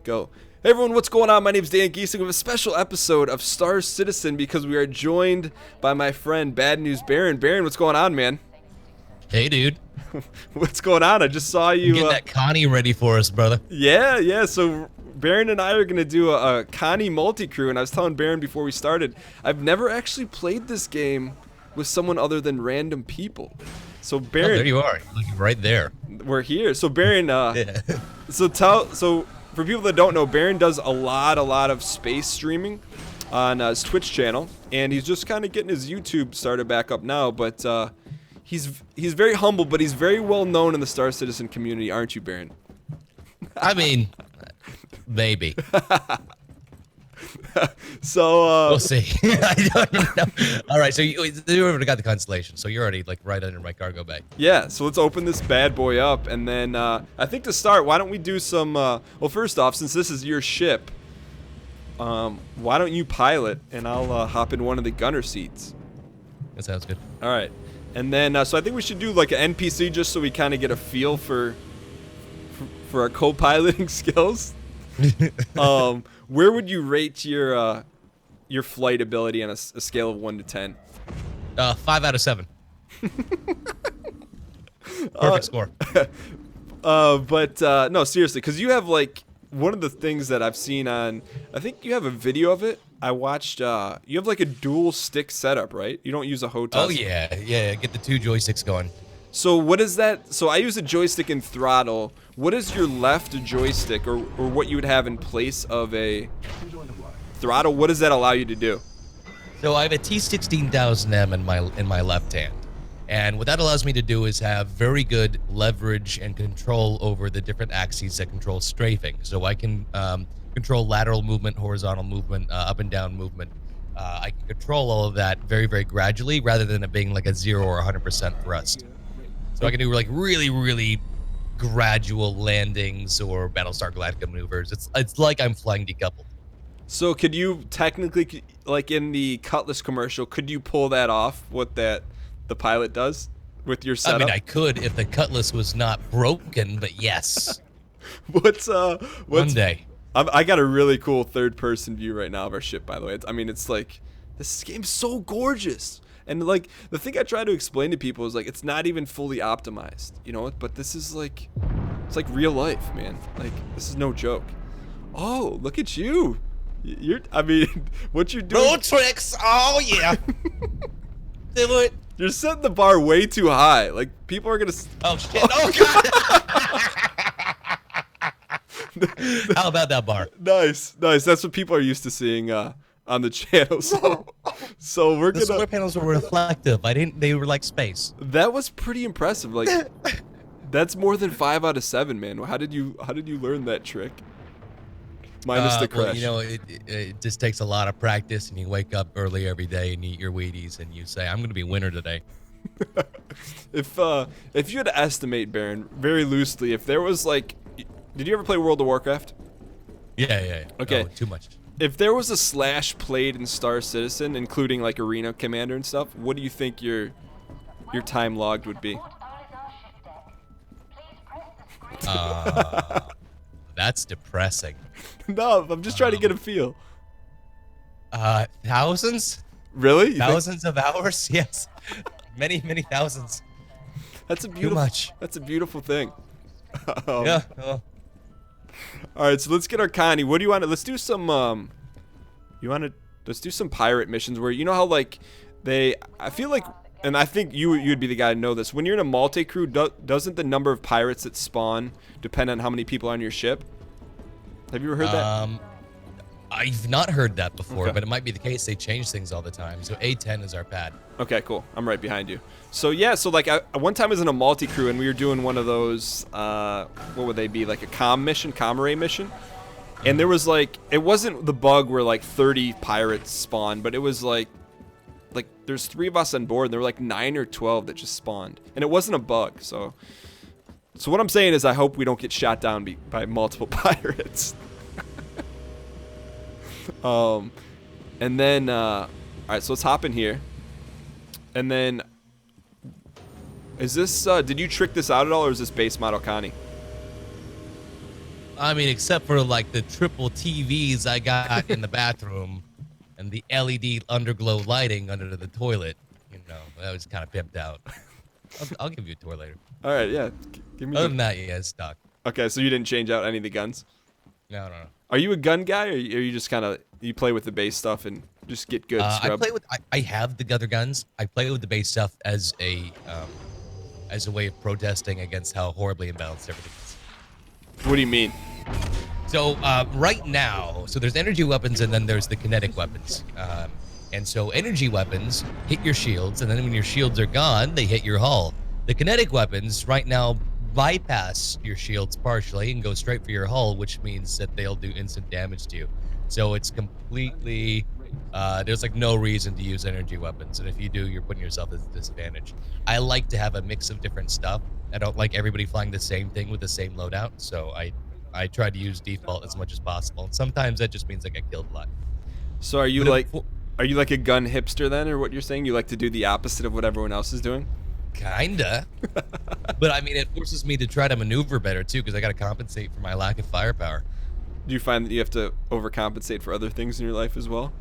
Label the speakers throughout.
Speaker 1: Go. Hey everyone, what's going on? My name is Dan Giesing with a special episode of Star Citizen because we are joined by my friend Bad News Baron. Baron, what's going on, man?
Speaker 2: Hey, dude.
Speaker 1: What's going on? I just saw you
Speaker 2: getting that Connie ready for us, brother.
Speaker 1: Yeah. So Baron and I are gonna do a Connie multi-crew, and I was telling Baron before we started, I've never actually played this game with someone other than random people. So Baron,
Speaker 2: there you are, looking right there.
Speaker 1: We're here. So Baron,
Speaker 2: Yeah.
Speaker 1: So for people that don't know, Baron does a lot of space streaming on his Twitch channel, and he's just kind of getting his YouTube started back up now. But he's very humble, but he's very well known in the Star Citizen community, aren't you, Baron?
Speaker 2: I mean, maybe.
Speaker 1: So
Speaker 2: we'll see. I don't know. All right, so you already got the constellation, so you're already like right under my cargo bay.
Speaker 1: Yeah, so let's open this bad boy up, and then I think to start, why don't we do some? Well, first off, since this is your ship, why don't you pilot, and I'll hop in one of the gunner seats.
Speaker 2: That sounds good.
Speaker 1: All right, and then so I think we should do like an NPC just so we kind of get a feel for our co-piloting skills. Where would you rate your flight ability on a scale of 1 to 10?
Speaker 2: 5 out of 7. Perfect score.
Speaker 1: But no, seriously, because you have like one of the things that I've seen on, I think you have a video of it. I watched. You have like a dual stick setup, right? You don't use a HOTAS.
Speaker 2: Oh yeah. Get the 2 joysticks going.
Speaker 1: So what is that? So I use a joystick and throttle. What is your left joystick, or what you would have in place of a throttle? What does that allow you to do?
Speaker 2: So I have a T16000M in my left hand, and what that allows me to do is have very good leverage and control over the different axes that control strafing. So I can control lateral movement, horizontal movement, up and down movement. I can control all of that very, very gradually, rather than it being like a 0 or 100% thrust. So I can do like really gradual landings or Battlestar Galactica maneuvers. It's like I'm flying decoupled.
Speaker 1: So could you technically, like in the Cutlass commercial, could you pull that off? What the pilot does with your setup?
Speaker 2: I mean, I could if the Cutlass was not broken, but yes.
Speaker 1: What's
Speaker 2: one day?
Speaker 1: I got a really cool third-person view right now of our ship. By the way, I mean it's like this game's so gorgeous. And like the thing I try to explain to people is like it's not even fully optimized, you know. But this is like, it's like real life, man. Like this is no joke. Oh, look at you! I mean, what you're doing?
Speaker 2: No tricks. Oh yeah. Do it.
Speaker 1: You're setting the bar way too high. Like people are gonna.
Speaker 2: Oh shit! Oh god. How about that bar?
Speaker 1: Nice. That's what people are used to seeing on the channel. So we're
Speaker 2: The
Speaker 1: gonna.
Speaker 2: solar panels were reflective. They were like space.
Speaker 1: That was pretty impressive. Like, that's more than 5 out of 7, man. How did you learn that trick? Minus the crash.
Speaker 2: Well, you know, it just takes a lot of practice, and you wake up early every day and eat your Wheaties, and you say, "I'm going to be winner today."
Speaker 1: If you had to estimate, Baron, very loosely, if there was like, did you ever play World of Warcraft?
Speaker 2: Yeah.
Speaker 1: Okay.
Speaker 2: No, too much.
Speaker 1: If there was a slash played in Star Citizen, including like Arena Commander and stuff, what do you think your time logged would be?
Speaker 2: That's depressing.
Speaker 1: No, I'm just trying to get a feel.
Speaker 2: Thousands?
Speaker 1: Really? You think-
Speaker 2: Thousands of hours? Yes. Many thousands.
Speaker 1: That's a beautiful.
Speaker 2: Too much.
Speaker 1: That's a beautiful thing.
Speaker 2: Yeah. Well,
Speaker 1: all right, so let's get our Connie. What do you want to? Let's do some. Let's do some pirate missions where you know how like I feel like, and I think you'd be the guy to know this. When you're in a multi-crew, doesn't the number of pirates that spawn depend on how many people are on your ship? Have you ever heard that?
Speaker 2: I've not heard that before,
Speaker 1: Okay.
Speaker 2: but it might be the case. They change things all the time. So A10 is our pad.
Speaker 1: Okay, cool. I'm right behind you. So yeah, so like one time I was in a multi-crew and we were doing one of those, what would they be, like a comm mission, comm array mission? And there was like, it wasn't the bug where like 30 pirates spawned, but it was like there's 3 of us on board and there were like 9 or 12 that just spawned. And it wasn't a bug, so what I'm saying is I hope we don't get shot down by multiple pirates. And then, all right, so let's hop in here. And then, is this, did you trick this out at all, or is this base model Connie?
Speaker 2: I mean, except for like the triple TVs I got in the bathroom and the LED underglow lighting under the toilet, you know, that was kind of pimped out. I'll give you a tour later.
Speaker 1: All right, yeah. Give me
Speaker 2: Other
Speaker 1: the...
Speaker 2: than that, yeah, it's stock.
Speaker 1: Okay, so you didn't change out any of the guns?
Speaker 2: No.
Speaker 1: Are you a gun guy, or are you just kind of, you play with the base stuff and just get good scrub?
Speaker 2: I have the other guns. I play with the base stuff as a way of protesting against how horribly imbalanced everything is.
Speaker 1: What do you mean?
Speaker 2: So right now, so there's energy weapons and then there's the kinetic weapons. And so energy weapons hit your shields, and then when your shields are gone, they hit your hull. The kinetic weapons right now bypass your shields partially and go straight for your hull, which means that they'll do instant damage to you. So it's completely, there's like no reason to use energy weapons, and if you do, you're putting yourself at a disadvantage. I like to have a mix of different stuff. I don't like everybody flying the same thing with the same loadout, so I try to use default as much as possible. And sometimes that just means I get killed a lot.
Speaker 1: So are you like a gun hipster then, or what you're saying? You like to do the opposite of what everyone else is doing?
Speaker 2: Kinda. But I mean, it forces me to try to maneuver better too, because I got to compensate for my lack of firepower.
Speaker 1: Do you find that you have to overcompensate for other things in your life as well?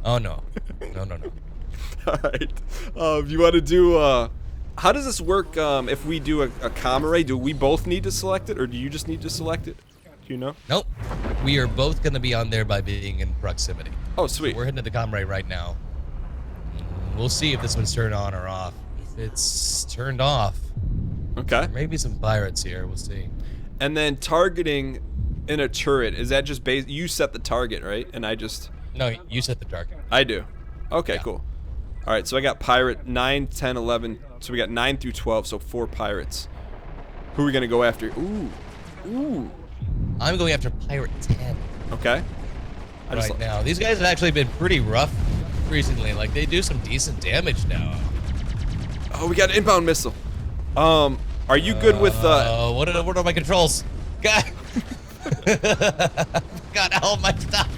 Speaker 2: Oh no. No.
Speaker 1: All right. You want to do, how does this work if we do a comm array? Do we both need to select it, or do you just need to select it? Do you know?
Speaker 2: Nope. We are both going to be on there by being in proximity.
Speaker 1: Oh, sweet.
Speaker 2: So we're heading to the comm array right now. We'll see if this one's turned on or off. If it's turned off,
Speaker 1: okay.
Speaker 2: There may be some pirates here. We'll see.
Speaker 1: And then targeting in a turret, is that just base? You set the target, right? And I just...
Speaker 2: No, you set the target.
Speaker 1: I do. Okay,
Speaker 2: yeah.
Speaker 1: Cool. All right, so I got pirate 9, 10, 11. So we got 9 through 12, so 4 pirates. Who are we going to go after? Ooh.
Speaker 2: I'm going after pirate 10.
Speaker 1: Okay.
Speaker 2: Right now. These guys have actually been pretty rough recently. Like, they do some decent damage now.
Speaker 1: Oh, we got an inbound missile. Are you good with
Speaker 2: what are my controls? God. Got all my stuff.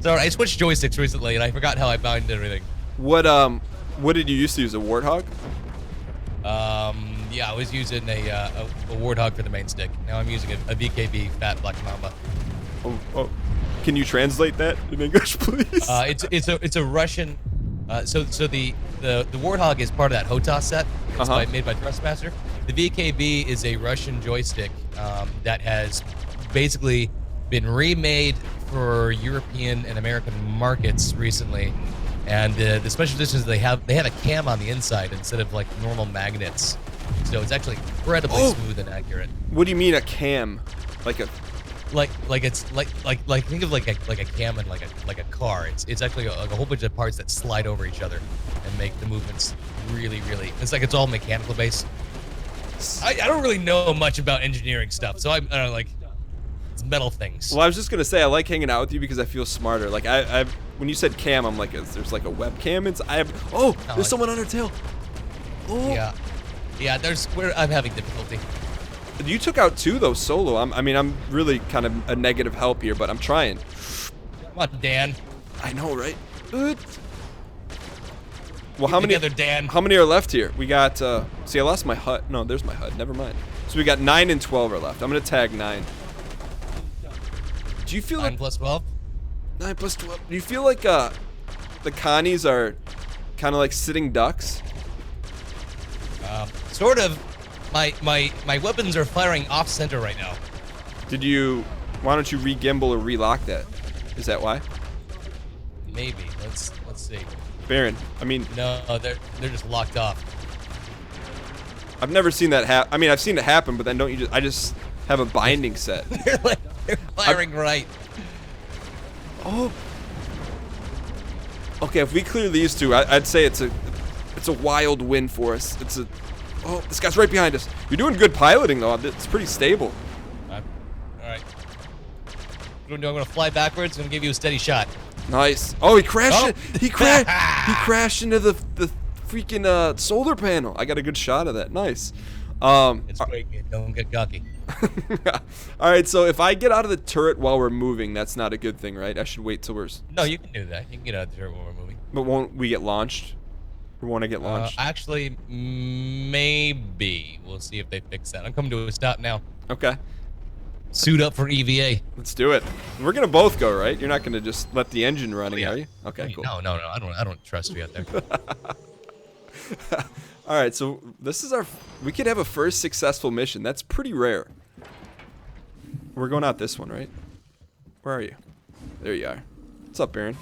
Speaker 2: Sorry, I switched joysticks recently and I forgot how I bound everything.
Speaker 1: What did you used to use? A Warthog?
Speaker 2: Yeah, I was using a Warthog for the main stick. Now I'm using a VKB Fat Black Mamba.
Speaker 1: Oh. Can you translate that in English, please?
Speaker 2: It's a Russian. So the Warthog is part of that HOTAS set. It's made by Thrustmaster. The VKB is a Russian joystick that has basically been remade for European and American markets recently. And the special editions they have a cam on the inside instead of like normal magnets. So it's actually incredibly smooth and accurate.
Speaker 1: What do you mean a cam? Like a
Speaker 2: it's like think of like a cam in like a car. It's actually a whole bunch of parts that slide over each other and make the movements really. It's like it's all mechanical based. I don't really know much about engineering stuff, so I don't know, like it's metal things.
Speaker 1: Well, I was just gonna say I like hanging out with you because I feel smarter. Like I when you said cam, I'm like, there's like a webcam. There's someone on our tail. Oh.
Speaker 2: Yeah. I'm having difficulty.
Speaker 1: You took out 2 though solo. I'm really kind of a negative help here, but I'm trying.
Speaker 2: Come on, Dan.
Speaker 1: I know, right? Well, how many?
Speaker 2: Dan.
Speaker 1: How many are left here? We got. See, I lost my HUD. No, there's my HUD. Never mind. So we got 9 and 12 are left. I'm gonna tag 9. Do you feel
Speaker 2: 9 plus 12?
Speaker 1: 9 plus 12. Do you feel like the Connies are kind of like sitting ducks?
Speaker 2: Sort of. My weapons are firing off center right now.
Speaker 1: Why don't you re-gimbal or re-lock that? Is that why?
Speaker 2: Maybe. Let's see.
Speaker 1: Baron,
Speaker 2: no, they're just locked off.
Speaker 1: I've never seen that happen. I've seen it happen, but then I just have a binding set.
Speaker 2: they're firing right.
Speaker 1: Oh. Okay, if we clear these 2, I'd say it's a wild win for us. Oh, this guy's right behind us. You're doing good piloting though. It's pretty stable.
Speaker 2: All right. I'm gonna fly backwards. I'm gonna give you a steady shot.
Speaker 1: Nice. Oh, he crashed. He crashed into the freaking solar panel. I got a good shot of that. Nice.
Speaker 2: It's great. Don't get cocky.
Speaker 1: All right. So if I get out of the turret while we're moving, that's not a good thing, right? I should wait till we're.
Speaker 2: No, you can do that. You can get out of the turret while we're moving.
Speaker 1: But won't we get launched? Or want to get launched?
Speaker 2: Actually, maybe. We'll see if they fix that. I'm coming to a stop now.
Speaker 1: Okay.
Speaker 2: Suit up for EVA.
Speaker 1: Let's do it. We're gonna both go, right? You're not gonna just let the engine running, are you? Okay, cool.
Speaker 2: No, I don't trust you out there.
Speaker 1: All right, so this is our. We could have a first successful mission. That's pretty rare. We're going out this one, right? Where are you? There you are. What's up, Baron?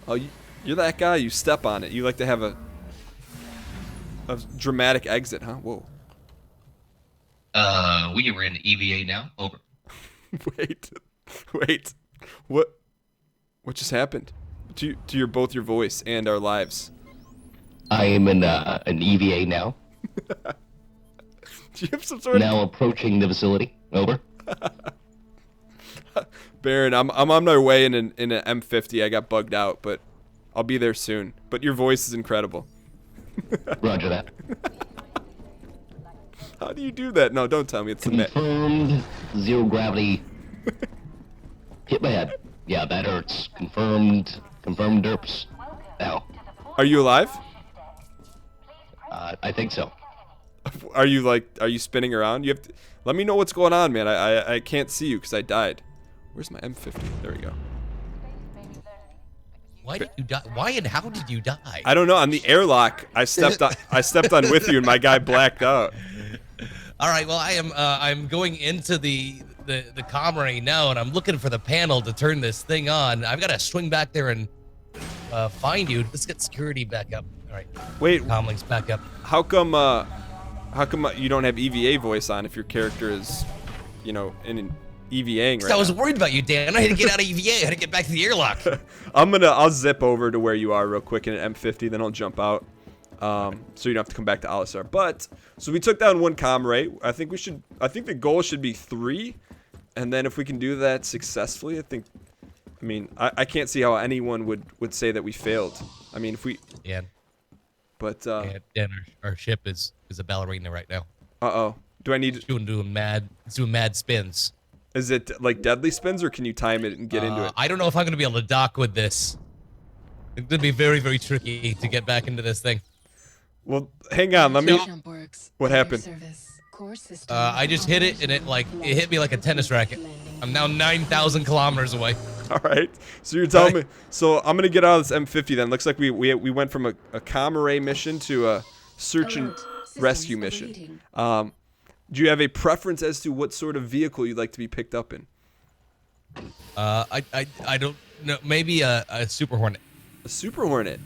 Speaker 1: Oh, you're that guy. You step on it. You like to have a dramatic exit, huh? Whoa.
Speaker 3: We are in EVA now. Over.
Speaker 1: Wait. What just happened? To both your voice and our lives.
Speaker 3: I am in an EVA now.
Speaker 1: Do you have some sort of...
Speaker 3: Now approaching the facility. Over.
Speaker 1: Baron, I'm on my way in an M50. I got bugged out, but I'll be there soon. But your voice is incredible.
Speaker 3: Roger that.
Speaker 1: How do you do that? No, don't tell me it's the net.
Speaker 3: Confirmed. Zero gravity. Hit my head. Yeah, that hurts. Confirmed. Confirmed derps. Now.
Speaker 1: Are you alive?
Speaker 3: I think so.
Speaker 1: Are you spinning around? You have to let me know what's going on, man. I can't see you because I died. Where's my M50? There we go.
Speaker 2: Why did you die? Why and how did you die?
Speaker 1: I don't know. On the airlock, I stepped on with you, and my guy blacked out.
Speaker 2: All right. Well, I'm going into the comm right now, and I'm looking for the panel to turn this thing on. I've got to swing back there and find you. Let's get security back up. All right.
Speaker 1: Wait.
Speaker 2: Comlink's back up.
Speaker 1: How come you don't have EVA voice on if your character is, in an EVAing right
Speaker 2: I was
Speaker 1: now?
Speaker 2: worried about you, Dan. I had to get out of EVA. I had to get back to the airlock.
Speaker 1: I'll zip over to where you are real quick in an M50, then I'll jump out. So you don't have to come back to Alisar. But so we took down one comrade. I think the goal should be 3, and then if we can do that successfully, I can't see how anyone would say that we failed. I mean, if we...
Speaker 2: Yeah.
Speaker 1: But
Speaker 2: Dan, our ship is a ballerina right now.
Speaker 1: uh-oh. Do I need...
Speaker 2: It's doing mad spins.
Speaker 1: Is it like deadly spins, or can you time it and get into it?
Speaker 2: I don't know if I'm going to be able to dock with this. It's going to be very, very tricky to get back into this thing.
Speaker 1: Well, hang on. Let me... What happened?
Speaker 2: I just hit it, and it hit me like a tennis racket. I'm now 9,000 kilometers away.
Speaker 1: All right. So you're telling me. So I'm gonna get out of this M50 then. Looks like we went from a comm array mission to a search and rescue mission. Do you have a preference as to what sort of vehicle you'd like to be picked up in?
Speaker 2: I don't know. Maybe a Super Hornet.
Speaker 1: A Super Hornet.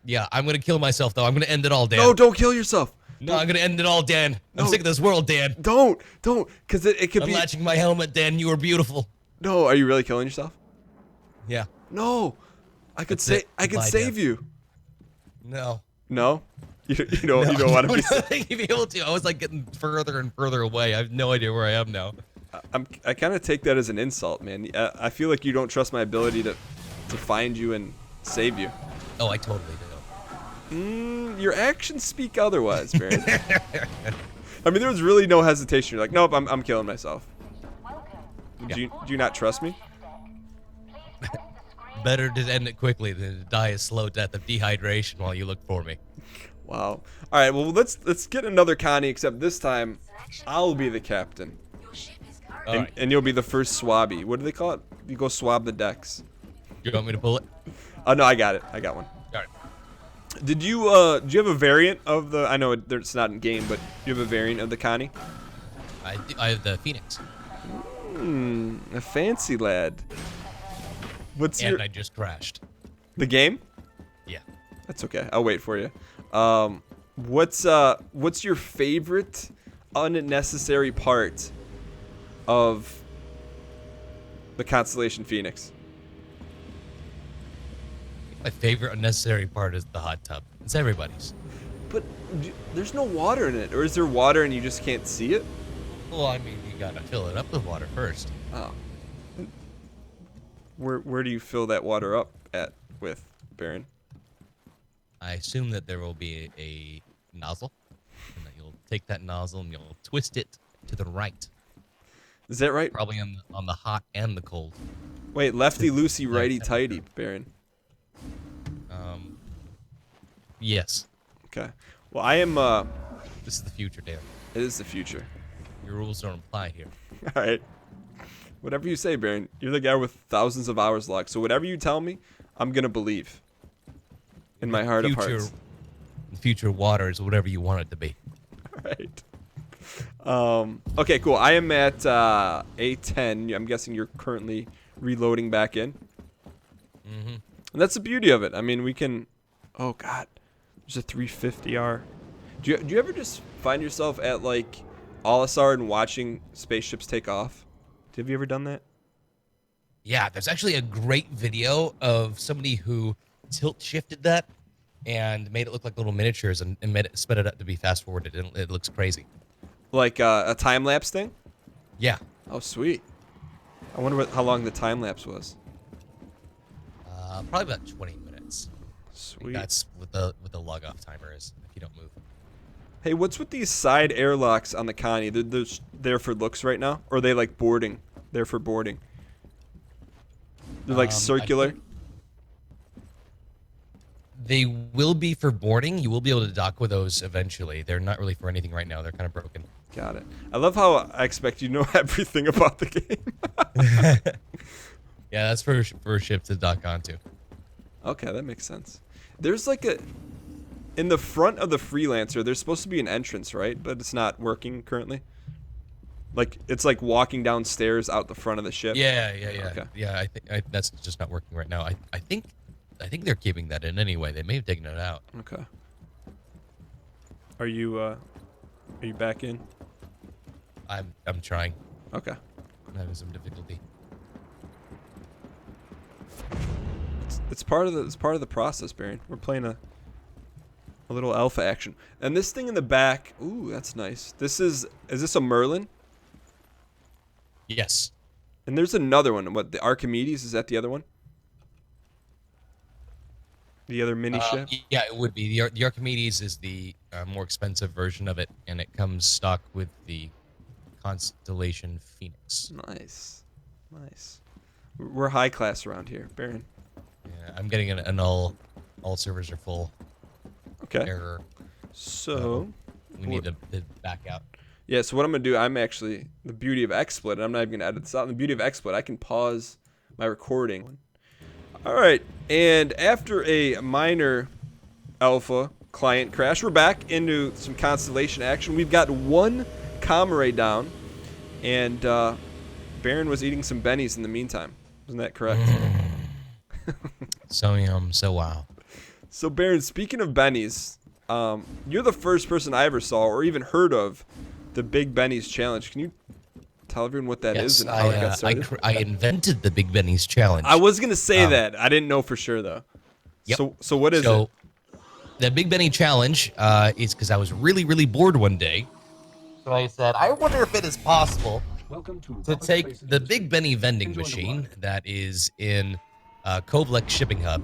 Speaker 2: Yeah, I'm gonna kill myself though. I'm gonna end it all, Dan.
Speaker 1: No, don't kill yourself.
Speaker 2: No, I'm gonna end it all, Dan. I'm sick of this world, Dan.
Speaker 1: Don't, because it could
Speaker 2: I'm
Speaker 1: be.
Speaker 2: latching my helmet, Dan. You are beautiful.
Speaker 1: No, are you really killing yourself?
Speaker 2: Yeah.
Speaker 1: No, I could save you.
Speaker 2: No.
Speaker 1: No, you don't want to be.
Speaker 2: I think you'd be able to. I was like getting further and further away. I have no idea where I am now.
Speaker 1: I kind of take that as an insult, man. I feel like you don't trust my ability to find you and save you.
Speaker 2: Oh, I totally do.
Speaker 1: Your actions speak otherwise, Baron. I mean, there was really no hesitation. You're like, nope, I'm killing myself. Do you not trust me?
Speaker 2: Better to end it quickly than to die a slow death of dehydration while you look for me.
Speaker 1: Wow. All right. Well, let's get another Connie. Except this time, I'll be the captain, and you'll be the first swabby. What do they call it? You go swab the decks.
Speaker 2: You want me to pull it?
Speaker 1: Oh no, I got it. I got one.
Speaker 2: All right.
Speaker 1: Do you have a variant of the? I know it's not in game, but do you have a variant of the Connie?
Speaker 2: I have the Phoenix.
Speaker 1: A fancy lad.
Speaker 2: And I just crashed.
Speaker 1: The game?
Speaker 2: Yeah.
Speaker 1: That's okay. I'll wait for you. What's your favorite unnecessary part of the Constellation Phoenix?
Speaker 2: My favorite unnecessary part is the hot tub. It's everybody's.
Speaker 1: But there's no water in it, or is there water and you just can't see it?
Speaker 2: Well, I mean, you gotta fill it up with water first.
Speaker 1: Oh. Where do you fill that water up with, Baron?
Speaker 2: I assume that there will be a nozzle, and that you'll take that nozzle and you'll twist it to the right.
Speaker 1: Is that right?
Speaker 2: Probably on the hot and the cold.
Speaker 1: Wait, lefty loosey, righty tighty, Baron.
Speaker 2: Yes.
Speaker 1: Okay. Well, I am.
Speaker 2: This is the future, Dan.
Speaker 1: It is the future.
Speaker 2: Your rules don't apply here.
Speaker 1: All right. Whatever you say, Baron. You're the guy with thousands of hours logged. So whatever you tell me, I'm gonna believe. In my heart of hearts.
Speaker 2: Future waters, whatever you want it to be.
Speaker 1: All right. Okay, cool. I am at A10. I'm guessing you're currently reloading back in.
Speaker 2: Mm-hmm.
Speaker 1: And that's the beauty of it. I mean, we can. Oh God, there's a 350R. Do you ever just find yourself at like Olisard and watching spaceships take off? Have you ever done that?
Speaker 2: Yeah, there's actually a great video of somebody who tilt shifted that and made it look like little miniatures and sped it up to be fast forwarded. It looks crazy.
Speaker 1: Like a time lapse thing?
Speaker 2: Yeah.
Speaker 1: Oh, sweet. I wonder how long the time lapse was.
Speaker 2: Probably about 20 minutes.
Speaker 1: Sweet.
Speaker 2: That's what the log off timer is if you don't move.
Speaker 1: Hey, what's with these side airlocks on the Connie? They're there for looks right now, or are they like boarding? They're for boarding. They're like circular.
Speaker 2: They will be for boarding. You will be able to dock with those eventually. They're not really for anything right now. They're kind of broken.
Speaker 1: Got it. I love how I expect you to know everything about the game.
Speaker 2: Yeah, that's for a ship to dock onto.
Speaker 1: Okay, that makes sense. There's like in the front of the Freelancer, there's supposed to be an entrance, right? But it's not working currently. Like it's like walking downstairs out the front of the ship.
Speaker 2: Yeah.
Speaker 1: Okay.
Speaker 2: Yeah, I think that's just not working right now. I think they're keeping that in anyway. They may have taken it out.
Speaker 1: Okay. Are you back in?
Speaker 2: I'm trying.
Speaker 1: Okay.
Speaker 2: I'm having some difficulty.
Speaker 1: It's part of the process, Baron. We're playing a little alpha action. And this thing in the back, ooh, that's nice. Is this a Merlin?
Speaker 2: Yes.
Speaker 1: And there's another one. What, the Archimedes? Is that the other one? The other mini ship?
Speaker 2: Yeah, it would be. The Archimedes is the more expensive version of it, and it comes stock with the Constellation Phoenix.
Speaker 1: Nice. Nice. We're high class around here, Baron.
Speaker 2: Yeah, I'm getting an all servers are full
Speaker 1: Okay.
Speaker 2: error.
Speaker 1: So
Speaker 2: We need to back out.
Speaker 1: yeah, so what I'm gonna do, I'm actually the beauty of XSplit, and I'm not even gonna edit this out. The beauty of XSplit, I can pause my recording. All right, and after a minor alpha client crash, we're back into some Constellation action. We've got one Comm down, and Baron was eating some bennies in the meantime. Isn't that correct?
Speaker 2: So yum, so wow.
Speaker 1: So Baron, speaking of bennies, you're the first person I ever saw or even heard of the Big Benny's Challenge. Can you tell everyone what that is and how it got started?
Speaker 2: I invented the Big Benny's Challenge.
Speaker 1: I was gonna say that. I didn't know for sure though.
Speaker 2: Yep.
Speaker 1: So what is it?
Speaker 2: The Big Benny Challenge is because I was really bored one day. So I said, I wonder if it is possible to take the Big Benny vending machine that is in Kovlek shipping hub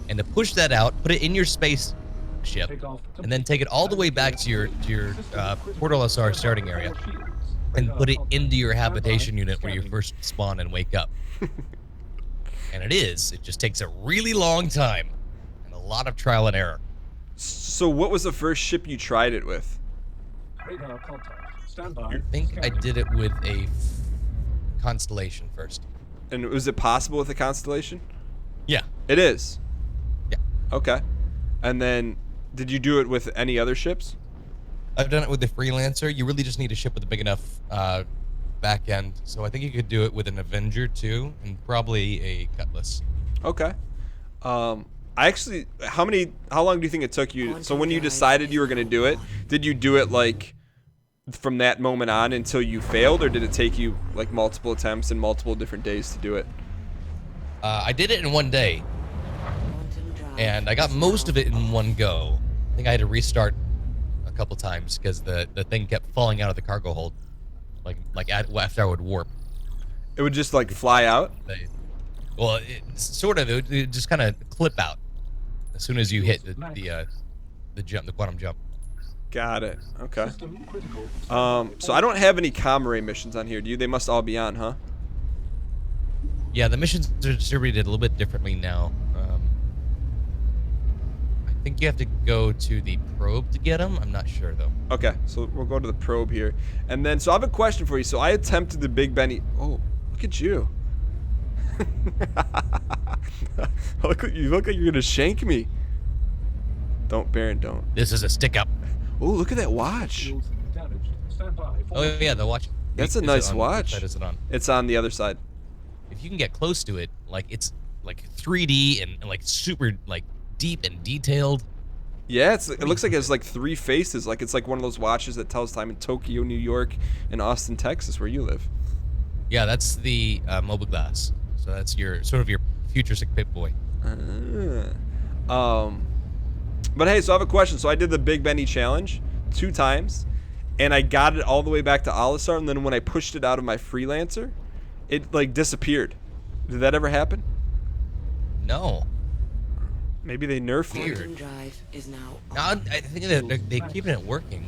Speaker 2: and to push that out, put it in your space ship, and then take it all the way back to your Port LSR starting area and put it into your habitation unit where you first spawn and wake up. And it just takes a really long time and a lot of trial and error.
Speaker 1: So what was the first ship you tried it with?
Speaker 2: I think I did it with a Constellation first.
Speaker 1: And was it possible with a Constellation?
Speaker 2: Yeah.
Speaker 1: It is.
Speaker 2: Yeah.
Speaker 1: Okay. And then did you do it with any other ships?
Speaker 2: I've done it with the Freelancer. You really just need a ship with a big enough back end. So I think you could do it with an Avenger too, and probably a Cutlass.
Speaker 1: Okay. How long do you think it took you? So when you decided you were going to do it, did you do it like from that moment on until you failed, or did it take you like multiple attempts and multiple different days to do it?
Speaker 2: I did it in one day, and I got most of it in one go. I think I had to restart a couple times because the thing kept falling out of the cargo hold, after I would warp.
Speaker 1: It would just like fly out?
Speaker 2: Well, it would just kind of clip out as soon as you hit the jump, the quantum jump.
Speaker 1: Got it. Okay. So I don't have any Comm missions on here. Do you? They must all be on, huh?
Speaker 2: Yeah, the missions are distributed a little bit differently now. I think you have to go to the probe to get them. I'm not sure though.
Speaker 1: Okay, so we'll go to the probe here. And then, so I have a question for you. So I attempted the Big Benny. Oh, look at you. You look like you're going to shank me. Don't, Baron, don't.
Speaker 2: This is a stick up.
Speaker 1: Oh, look at that watch.
Speaker 2: Oh yeah, the watch.
Speaker 1: That's a
Speaker 2: Is it
Speaker 1: nice
Speaker 2: on-
Speaker 1: watch.
Speaker 2: Which side is it on?
Speaker 1: It's on the other side.
Speaker 2: If you can get close to it, like it's like 3D and like super like deep and detailed.
Speaker 1: Yeah, it looks like it has like 3 faces. Like it's like one of those watches that tells time in Tokyo, New York, and Austin, Texas, where you live.
Speaker 2: Yeah, that's the mobile glass. So that's your sort of your futuristic Pip Boy.
Speaker 1: But hey, so I have a question. So I did the Big Benny challenge 2 times, and I got it all the way back to Alisar, and then when I pushed it out of my freelancer, it like disappeared. Did that ever happen?
Speaker 2: No.
Speaker 1: Maybe they nerfed it.
Speaker 4: Quantum drive is now
Speaker 2: No, I think that they're keeping it working.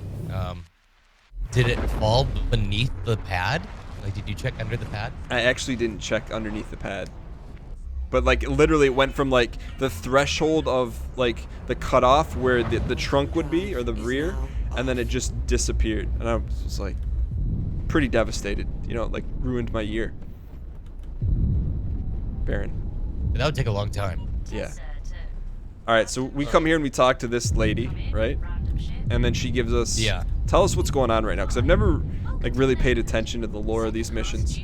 Speaker 2: Did it fall beneath the pad? Like, did you check under the pad?
Speaker 1: I actually didn't check underneath the pad. But like literally it went from like the threshold of like the cutoff where the trunk would be or the rear, and then it just disappeared. And I was just like pretty devastated. You know, it like ruined my year. Baron.
Speaker 2: That would take a long time.
Speaker 1: Yeah. Alright, so we come here and we talk to this lady, right? And then she gives us...
Speaker 2: Yeah.
Speaker 1: Tell us what's going on right now, because I've never like really paid attention to the lore of these missions.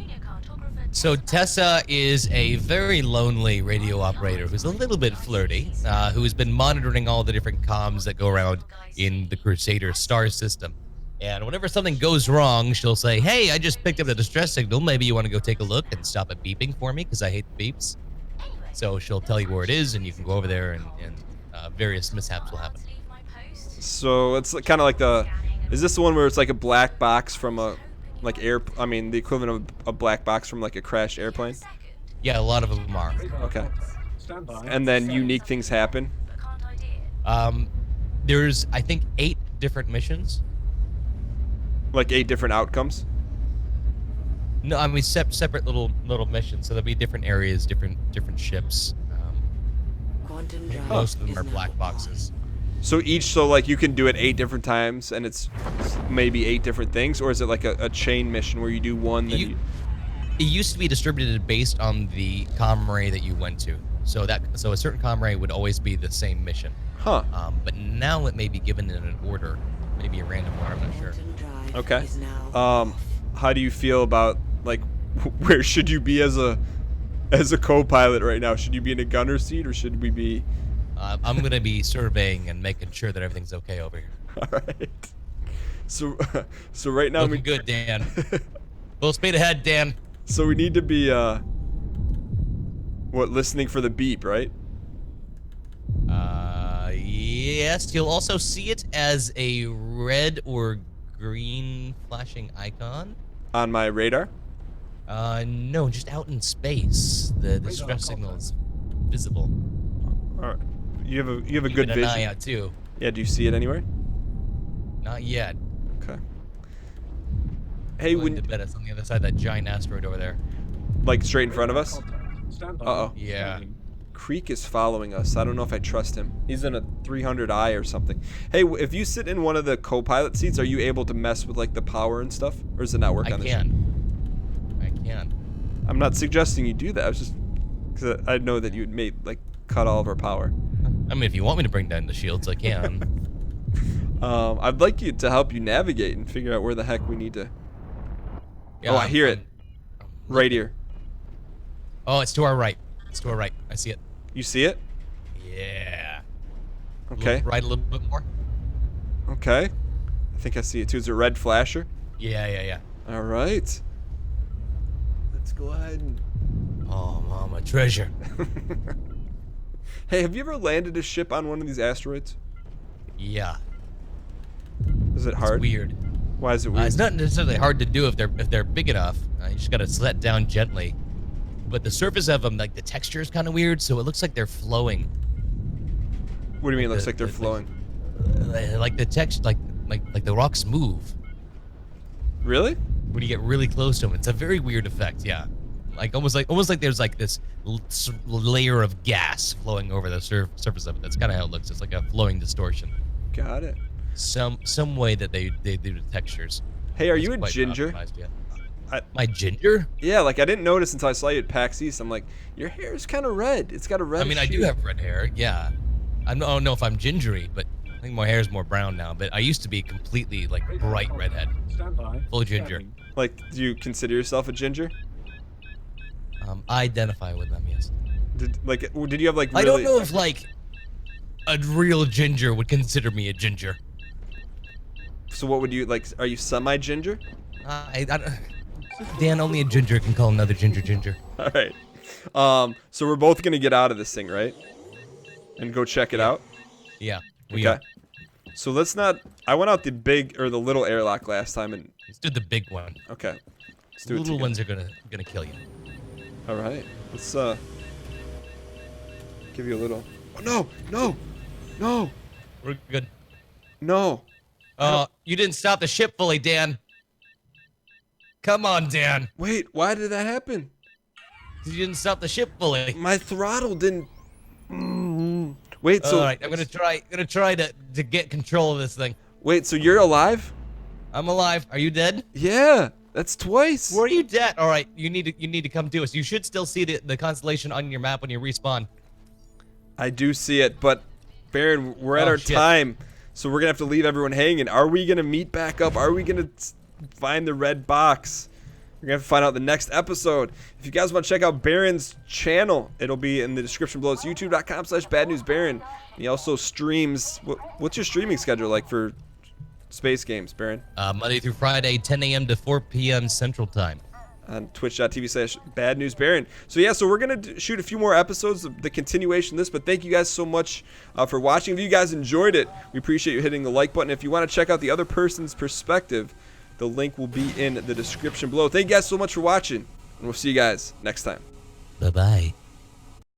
Speaker 2: So Tessa is a very lonely radio operator who's a little bit flirty, who has been monitoring all the different comms that go around in the Crusader star system. And whenever something goes wrong, she'll say, "Hey, I just picked up the distress signal. Maybe you want to go take a look and stop it beeping for me, because I hate the beeps." So she'll tell you where it is, and you can go over there, and various mishaps will happen.
Speaker 1: So it's kind of like the... Is this the one where it's like a black box from a... Like the equivalent of a black box from like a crashed airplane?
Speaker 2: Yeah, a lot of them are.
Speaker 1: Okay. And then unique things happen?
Speaker 2: There's, I think, 8 different missions.
Speaker 1: Like 8 different outcomes?
Speaker 2: No, I mean separate little missions. So there'll be different areas, different ships.
Speaker 4: quantum drive.
Speaker 2: Most of them
Speaker 4: is
Speaker 2: are
Speaker 4: now
Speaker 2: black
Speaker 4: off.
Speaker 2: boxes.
Speaker 1: So like you can do it 8 different times and it's maybe 8 different things, or is it like a chain mission where you do one then you...
Speaker 2: It used to be distributed based on the comm ray that you went to. So a certain comm ray would always be the same mission.
Speaker 1: Huh.
Speaker 2: But now it may be given in an order, maybe a random order. I'm not sure.
Speaker 4: Quantum drive
Speaker 1: Okay.
Speaker 4: is now
Speaker 1: How do you feel about like where should you be as a co-pilot right now? Should you be in a gunner seat or should we be...
Speaker 2: I'm gonna be surveying and making sure that everything's okay over here.
Speaker 1: All right. So right now
Speaker 2: Looking good, Dan. Full speed ahead, Dan.
Speaker 1: So we need to be listening for the beep, right?
Speaker 2: Yes. You'll also see it as a red or green flashing icon.
Speaker 1: On my radar?
Speaker 2: No, just out in space. The distress signal is visible.
Speaker 1: All right. You have a good
Speaker 2: Keeping an
Speaker 1: vision.
Speaker 2: eye out too.
Speaker 1: Yeah, do you see it anywhere?
Speaker 2: Not yet.
Speaker 1: Okay. Hey,
Speaker 2: Willing to
Speaker 1: when
Speaker 2: bet it's on the other side of that giant asteroid over there.
Speaker 1: like straight in front of us? Uh-oh.
Speaker 2: Yeah.
Speaker 1: Creek is following us. I don't know if I trust him. He's in a 300i or something. Hey, if you sit in one of the co-pilot seats, are you able to mess with like the power and stuff, or does it not work
Speaker 2: I
Speaker 1: on the ship?
Speaker 2: I can.
Speaker 1: I'm not suggesting you do that. I was just because I know that you'd cut all of our power.
Speaker 2: I mean, if you want me to bring down the shields, I can.
Speaker 1: I'd like you to help you navigate and figure out where the heck we need to.
Speaker 2: Yeah,
Speaker 1: Oh, I hear it. Right here.
Speaker 2: Oh, it's to our right. It's to our right. I see it.
Speaker 1: You see it?
Speaker 2: Yeah.
Speaker 1: Okay.
Speaker 2: Right a little bit more.
Speaker 1: Okay. I think I see it too. It's a red flasher.
Speaker 2: Yeah.
Speaker 1: All right. Let's go ahead and...
Speaker 2: Oh, mama, treasure.
Speaker 1: Hey, have you ever landed a ship on one of these asteroids?
Speaker 2: Yeah.
Speaker 1: Is it
Speaker 2: It's
Speaker 1: hard?
Speaker 2: weird.
Speaker 1: Why is it weird?
Speaker 2: It's not necessarily hard to do if they're big enough. You just gotta set down gently. But the surface of them, like the texture is kind of weird, so it looks like they're flowing.
Speaker 1: What do you mean it looks
Speaker 2: the-
Speaker 1: like they're
Speaker 2: the-
Speaker 1: flowing?
Speaker 2: Like the text, like the rocks move
Speaker 1: Really?
Speaker 2: when you get really close to them. It's a very weird effect. Yeah. Like almost like there's like this layer of gas flowing over the surface of it. That's kind of how it looks. It's like a flowing distortion.
Speaker 1: Got it.
Speaker 2: Some way that they do the textures.
Speaker 1: Hey, are
Speaker 2: It's
Speaker 1: you a
Speaker 2: quite
Speaker 1: ginger?
Speaker 2: optimized yet.
Speaker 1: I-
Speaker 2: My ginger?
Speaker 1: Yeah, like I didn't notice until I saw you at PAX East. I'm like, your hair is kind of red. It's got a red.
Speaker 2: I mean, I do have red hair. Yeah. I don't know if I'm gingery, but I think my hair is more brown now. But I used to be completely like bright redhead, full ginger.
Speaker 1: Like, do you consider yourself a ginger?
Speaker 2: I identify with them. Yes.
Speaker 1: Did you have like?
Speaker 2: I
Speaker 1: Really,
Speaker 2: don't know if like a real ginger would consider me a ginger.
Speaker 1: So what would you like? Are you semi-ginger?
Speaker 2: Dan, only a ginger can call another ginger.
Speaker 1: All right. So we're both gonna get out of this thing, right? And go check it out.
Speaker 2: Yeah.
Speaker 1: Okay. So let's not. I went out the big or the little airlock last time, and
Speaker 2: Let's do the big one.
Speaker 1: okay. Let's
Speaker 2: The
Speaker 1: do it
Speaker 2: little
Speaker 1: together.
Speaker 2: ones are gonna kill you.
Speaker 1: All right. Let's give you a little. Oh no!
Speaker 2: We're good.
Speaker 1: No!
Speaker 2: You didn't stop the ship fully, Dan. Come on, Dan.
Speaker 1: Wait, why did that happen?
Speaker 2: You didn't stop the ship fully.
Speaker 1: My throttle didn't. Wait, so
Speaker 2: All right, I'm gonna try to get control of this thing.
Speaker 1: wait, so you're alive?
Speaker 2: I'm alive. Are you dead?
Speaker 1: Yeah, that's twice.
Speaker 2: Where are you dead? All right, you need to come to us. You should still see the constellation on your map when you respawn.
Speaker 1: I do see it, but Baron, we're at
Speaker 2: Oh,
Speaker 1: our
Speaker 2: shit.
Speaker 1: time, so we're gonna have to leave everyone hanging. Are we gonna meet back up? Are we gonna find the red box? We're gonna have to find out the next episode. If you guys want to check out Baron's channel, it'll be in the description below. It's youtube.com/badnewsbaron. He also streams. What's your streaming schedule like for space games, Baron?
Speaker 2: Monday through Friday, 10 a.m. to 4 p.m. Central Time.
Speaker 1: On twitch.tv/badnewsbaron. So yeah, so we're gonna shoot a few more episodes of the continuation of this, but thank you guys so much for watching. If you guys enjoyed it, we appreciate you hitting the like button. If you want to check out the other person's perspective, the link will be in the description below. Thank you guys so much for watching, and we'll see you guys next time.
Speaker 2: Bye-bye.